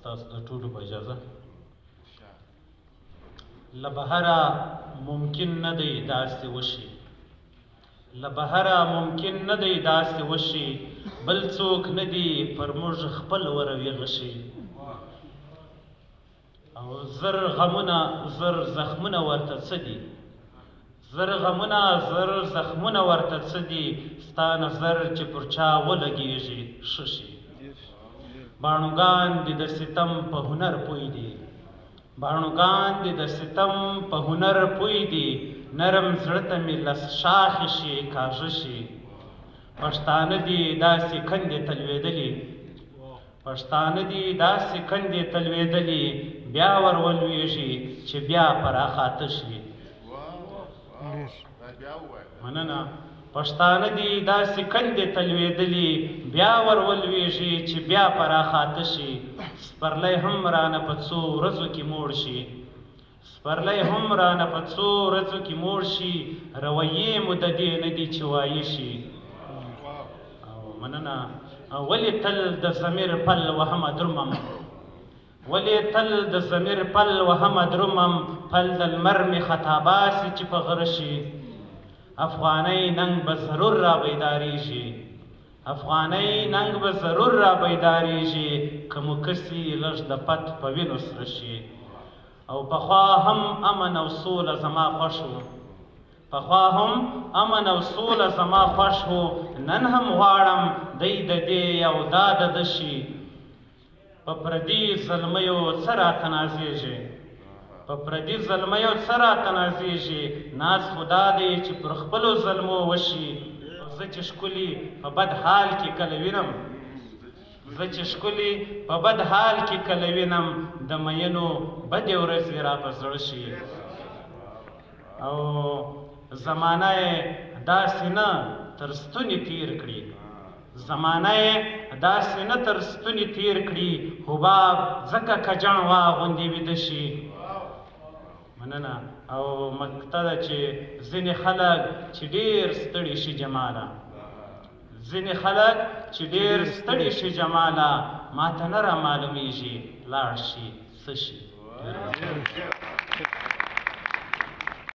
ستاسو د ټولو په اجازه له بهره ممکن نه دی داسې وشي له بهره ممکن نه دی داسې وشي بل څوک نه دي پر موږ خپل وروي غشي او زر غمونه زر زخمونه ورته څه دي زر غمونه زر زخمونه ورته څه دي ستا نظر چې پر چا ولګېږي ښه شي باڼوګان دې د ستم په هنر پوی دي باڼوګان دې د ستم په هنر پوی دي نرم زړه ته مې لس شاخې شي کاږه شي پښتانه دي داسې کندې تلوېدلي پښتانه دي داسې کندې تلوېدلي بیا ور ولوېږي چې بیا پراخاته شي مننه پښتانه دي داسې کندې تلوېدلي بیا ور ولوېږي چې بیا پراخاته شي سپرلی هم رانه په څو ورځو کې موړ شي سپرلی هم رانه په څو ورځو کې موړ شي رویې مو د دې نه دي چې وایه شي مننه ولې تل د ضمیر پل وهمه درومم ولې تل د ضمیر پل وهمه درومم پل د لمر مې خطا باسي چې په غره شي افغانۍ ننګ به ضرور را بیدارېږي افغانۍ ننګ به ضرور را بیدارېږي که مو کسي لږ د پت په وینو سره شي او پخوا هم امن او سوله زما خوښ و پخوا هم امن او سوله زما خوښ و نن هم غواړم دی د دې یو دا د ده شي په پردي زلمیو څه راته نازېږي په پردي زلمیو څه راته نازېږي ناز خو دا دی چې پر خپلو زلمو وشي زه چې ښکلي په بد حال کې کله وینم زه چې ښکلي په بد حال کې کله وینم د مینو بدې ورځې را په زړه شي او زمانه یې داسې نه تر ستوني تیر کړي زمانه یې داسې نه تر ستوني تیر کړي حباب ځکه کجڼ واغوندې ویده شي مننه او مقطع ده چې ځینې خلک چې ډېر ستړي شي جماله ځینې خلک چې ډېر ستړي شي جماله ماته نه رامعلومیږي لاړ شي څه شي